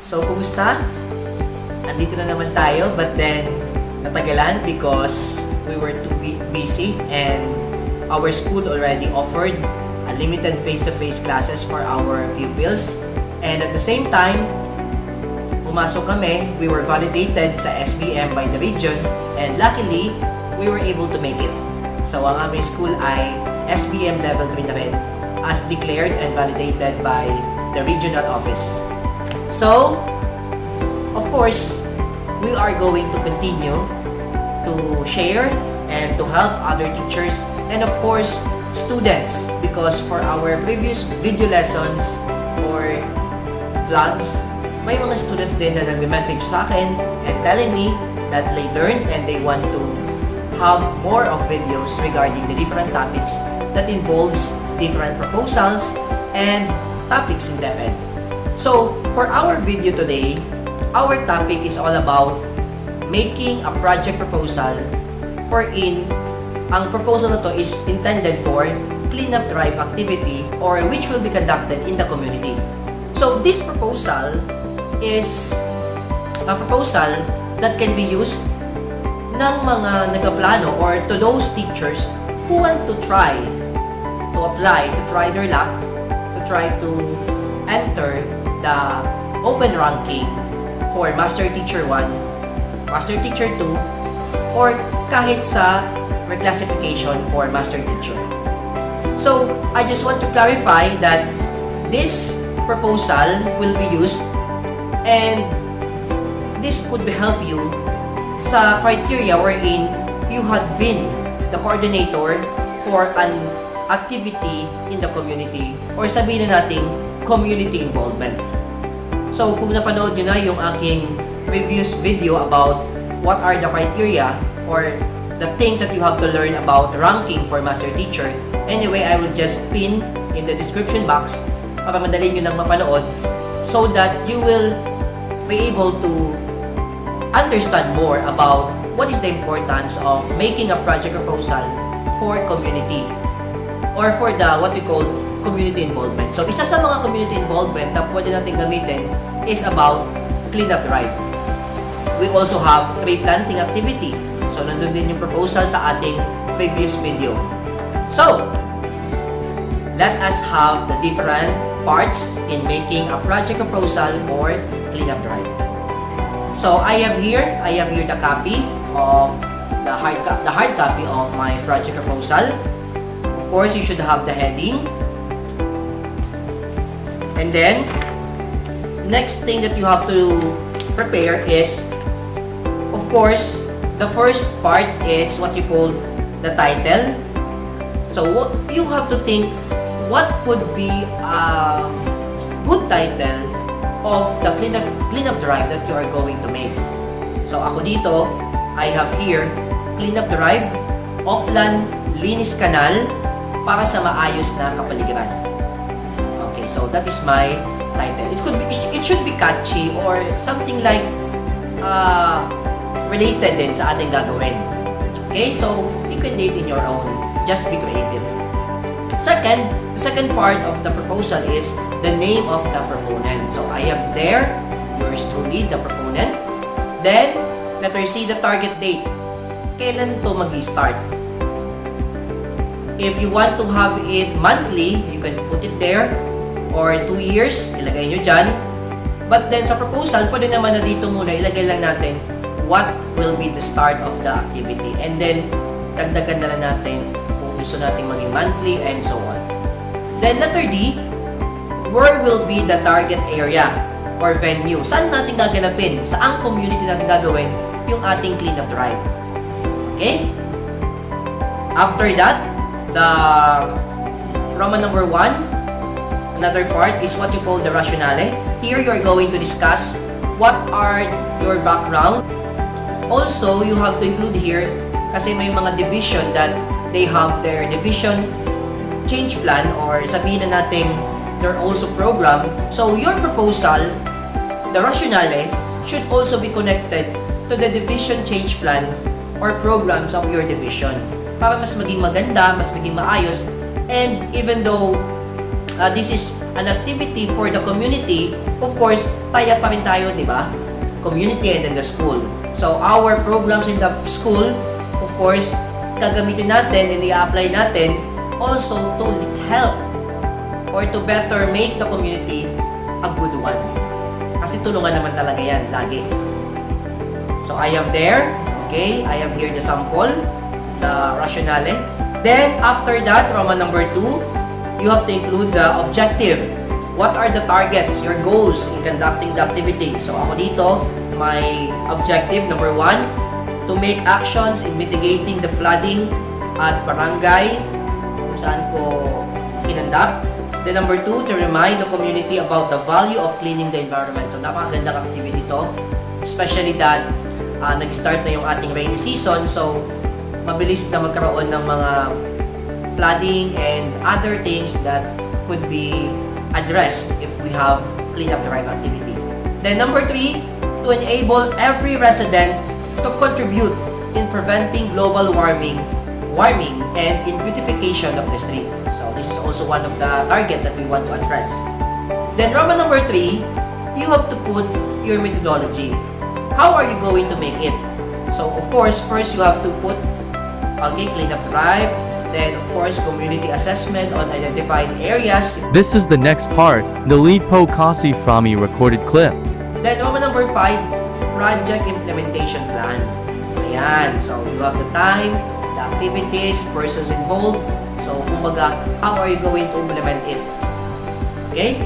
So, kumusta? Andito na naman tayo, but then natagalan because we were too busy and our school already offered a limited face-to-face classes for our pupils. And at the same time, pumasok kami, we were validated sa SBM by the region, and luckily, we were able to make it. So, ang aming school ay SBM Level 3 na rin, as declared and validated by the regional office. So, of course, we are going to continue to share and to help other teachers and of course, students, because for our previous video lessons or vlogs, may mga students din na nag-message sa akin and telling me that they learned and they want to have more of videos regarding the different topics that involves different proposals and topics in DepEd. So, for our video today, our topic is all about making a project proposal ang proposal na to is intended for cleanup drive activity or which will be conducted in the community. So, this proposal is a proposal that can be used ng mga nagpaplano or to those teachers who want to try to apply, to try their luck, to try to enter the open ranking for Master Teacher 1, Master Teacher 2, or kahit sa reclassification for Master Teacher. So, I just want to clarify that this proposal will be used and this could help you sa criteria wherein you had been the coordinator for an activity in the community or sabihin na natin community involvement. So kung napanood nyo na yung aking previous video about what are the criteria or the things that you have to learn about ranking for Master Teacher, anyway, I will just pin in the description box para madali nyo nang mapanood so that you will be able to understand more about what is the importance of making a project proposal for community or for the what we call community involvement. So, isa sa mga community involvement na pwede natin gamitin is about cleanup drive. We also have tree planting activity. So, nandun din yung proposal sa ating previous video. So, let us have the different parts in making a project proposal for cleanup drive. So, I have here the copy of the hard copy of my project proposal. Of course, you should have the heading. And then, next thing that you have to prepare is, of course, the first part is what you call the title. So, you have to think what could be a good title of the cleanup drive that you are going to make. So, ako dito, I have here, cleanup drive, Oplan Linis Kanal para sa maayos na kapaligiran. Okay, so that is my title. It should be catchy or something like related din sa ating gagawin. Okay, so you can do it in your own. Just be creative. The second part of the proposal is the name of the proponent. So I have there, yours truly, the proponent. Then, letter C, the target date. Kailan to mag-start? If you want to have it monthly, you can put it there. Or 2 years, ilagay nyo dyan. But then sa proposal, pwede naman na dito muna, ilagay lang natin what will be the start of the activity. And then, dagdagan na lang natin kung gusto natin maging monthly and so on. Then letter D, where will be the target area or venue? Saan natin gaganapin? Saang community natin gagawin yung ating cleanup drive? Okay? After that, the Roman number 1, another part is what you call the Rationale. Here, you are going to discuss what are your background. Also, you have to include here, kasi may mga division that they have their division change plan or sabihin na natin they're also program. So, your proposal, the Rationale, should also be connected to the division change plan or programs of your division para mas maging maganda, mas maging maayos. And even though this is an activity for the community, of course, tie-up pa rin tayo, di ba? Community and then the school. So, our programs in the school, of course, gagamitin natin and i-apply natin also to help or to better make the community a good one. Kasi tulungan naman talaga yan, lagi. So, I have there, okay, I have here the sample, the rationale. Then, after that, Roman number 2, you have to include the objective. What are the targets, your goals in conducting the activity? So, ako dito, my objective, number 1, to make actions in mitigating the flooding at barangay kung saan ko kinandak. Then number 2, to remind the community about the value of cleaning the environment. So, napakagandang activity to. Especially that nag-start na yung ating rainy season. So, mabilis na magkaroon ng mga flooding and other things that could be addressed if we have cleanup drive activity. Then number 3, to enable every resident to contribute in preventing global warming and in beautification of the street. So this is also one of the target that we want to address. Then Roman number 3, you have to put your methodology. How are you going to make it? So of course, first you have to put cleanup drive, then of course community assessment on identified areas. This is the next part, the lead po kasi Fami recorded clip. Then Roman number 5, project implementation plan. So ayan, so you have the time, the activities, persons involved. So kumbaga, how are you going to implement it? Okay?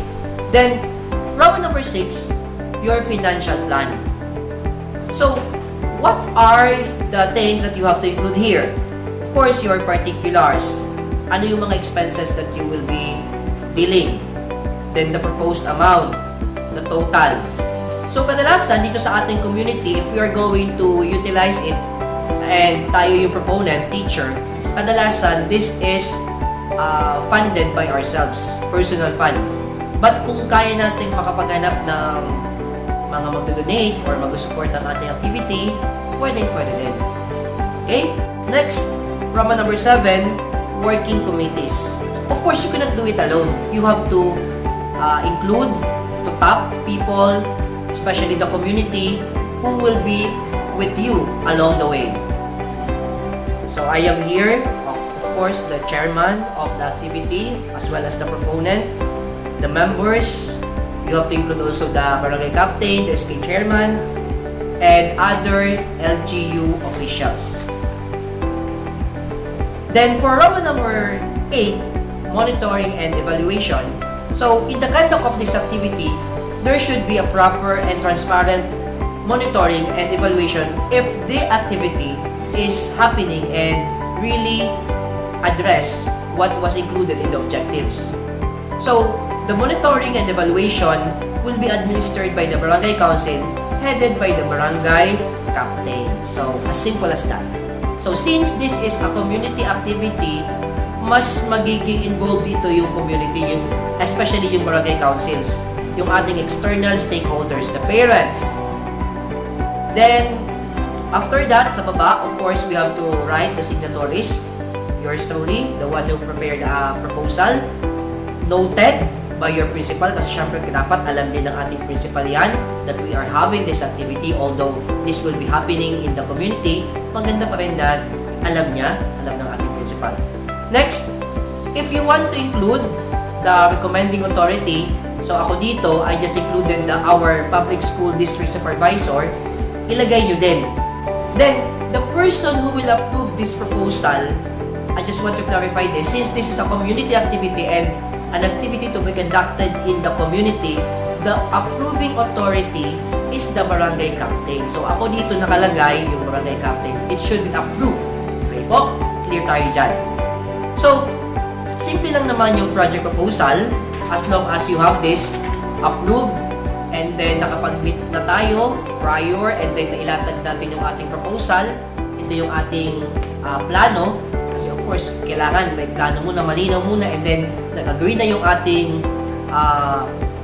Then Roman number 6, your financial plan. So what are the things that you have to include here? Of course, your particulars. Ano yung mga expenses that you will be dealing? Then the proposed amount, the total. So kadalasan dito sa ating community, if we are going to utilize it and tayo yung proponent, teacher, kadalasan this is funded by ourselves, personal fund. But kung kaya natin makapaghanap ng mga mag-donate or mag-support ng ating activity, pwede din. Okay? Next, Roman number 7, working committees. Of course, you cannot do it alone. You have to include to top people, especially the community, who will be with you along the way. So I am here, of course, the chairman of the activity as well as the proponent, the members. You have to include also the barangay captain, the SK chairman, and other LGU officials. Then for Roman number 8, monitoring and evaluation. So in the conduct of this activity, there should be a proper and transparent monitoring and evaluation if the activity is happening and really address what was included in the objectives. So the monitoring and evaluation will be administered by the barangay council headed by the barangay captain. So as simple as that. So since this is a community activity, mas magiging involved dito yung community, especially yung barangay councils, yung ating external stakeholders, the parents. Then, after that, sa baba, of course, we have to write the signatories. Yours truly, the one who prepared a proposal, noted by your principal, kasi syempre dapat alam din ng ating principal yan that we are having this activity, although this will be happening in the community, maganda pa rin that alam ng ating principal. Next, if you want to include the recommending authority, so ako dito, I just included our public school district supervisor, ilagay nyo din. Then, the person who will approve this proposal, I just want to clarify this, since this is a community activity and an activity to be conducted in the community, the approving authority is the barangay captain. So, ako dito nakalagay yung barangay captain. It should be approved. Okay po? Clear tayo dyan. So, simple lang naman yung project proposal as long as you have this approved and then nakapag-meet na tayo prior and then nailatag natin yung ating proposal. Ito yung ating plano. Kasi of course, kailangan may plano muna, malinaw muna, and then nag-agree na yung ating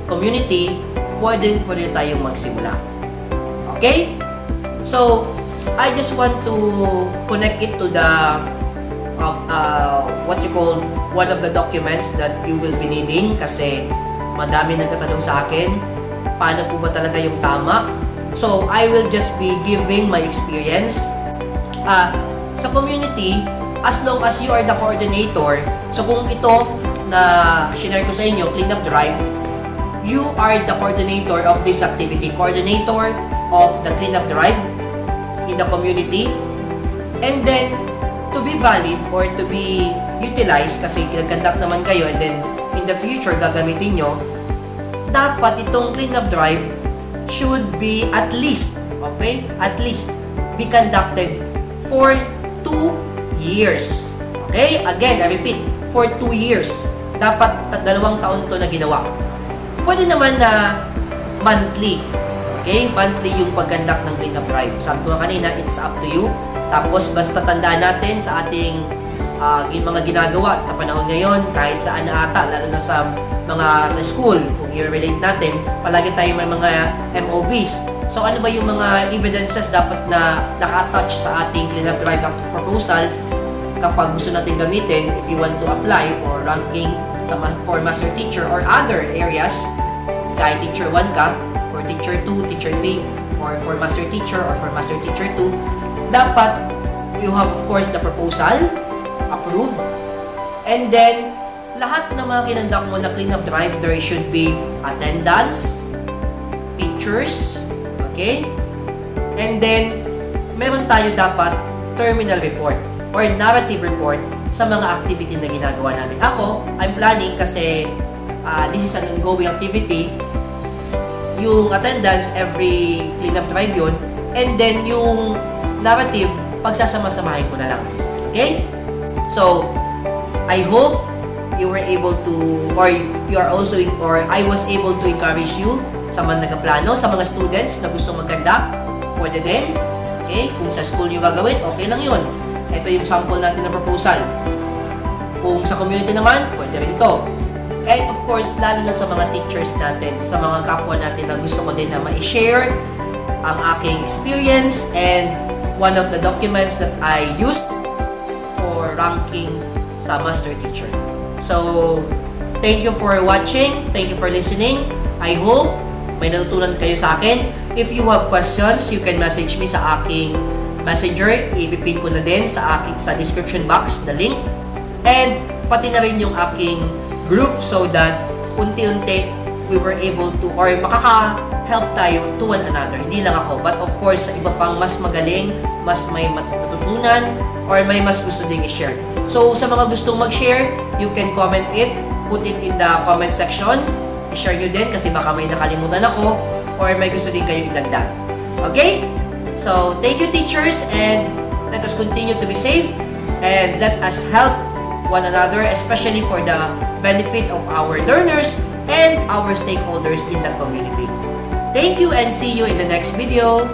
community, pwede tayong magsimula. Okay? So, I just want to connect it to the what you call one of the documents that you will be needing kasi madami nagtatanong sa akin paano po ba talaga yung tama. So, I will just be giving my experience. Sa community, as long as you are the coordinator, so kung ito na share ko sa inyo, cleanup drive, you are the coordinator of this activity, coordinator of the cleanup drive in the community. And then, to be valid or to be utilized, kasi nag-conduct naman kayo and then in the future gagamitin nyo, dapat itong cleanup drive should be at least, okay, at least be conducted for 2 years. Okay? Again, I repeat, for 2 years. Dapat 2 taon to na ginawa. Pwede naman na monthly. Okay? Monthly yung pag-conduct ng cleanup drive. Sabi ko kanina, it's up to you. Tapos, basta tandaan natin sa ating mga ginagawa sa panahon ngayon, kahit saan na ata, lalo na sa sa school, kung i-relate natin, palagi tayo may mga MOVs. So, ano ba yung mga evidences dapat na naka-attach sa ating cleanup drive proposal kapag gusto natin gamitin if you want to apply for ranking for master teacher or other areas, kahit teacher 1 ka, for teacher 2, teacher 3, or for master teacher or for master teacher 2, dapat you have of course the proposal approved, and then lahat ng mga kinandak mo na cleanup drive, there should be attendance, pictures, okay, and then meron tayo dapat terminal report or narrative report sa mga activity na ginagawa natin. Ako, I'm planning kasi this is an ongoing activity. Yung attendance, every cleanup drive yun. And then, yung narrative, pagsasama-samahin ko na lang. Okay? So, I hope you were able to, or you are also, or I was able to encourage you sa mga nagkaplano, sa mga students na gusto mag-conduct, pwede din. Okay? Kung sa school nyo gagawin, okay lang yun. Ito yung sample natin ng proposal. Kung sa community naman, pwede rin to. And of course, lalo na sa mga teachers natin, sa mga kapwa natin na gusto ko din na ma-share ang aking experience and one of the documents that I used for ranking sa master teacher. So, thank you for watching. Thank you for listening. I hope may natutunan kayo sa akin. If you have questions, you can message me sa aking messenger. Ipipin ko na din sa description box, the link. And pati na rin yung aking group so that unti-unti we were able to or makaka-help tayo to one another. Hindi lang ako, but of course sa iba pang mas magaling, mas may matutunan or may mas gusto ding i-share. So sa mga gustong mag-share, you can comment it, put it in the comment section. I-share nyo din kasi baka may nakalimutan ako or may gusto din kayong idagdag. Okay? So thank you teachers, and let us continue to be safe and let us help one another, especially for the benefit of our learners and our stakeholders in the community. Thank you and see you in the next video.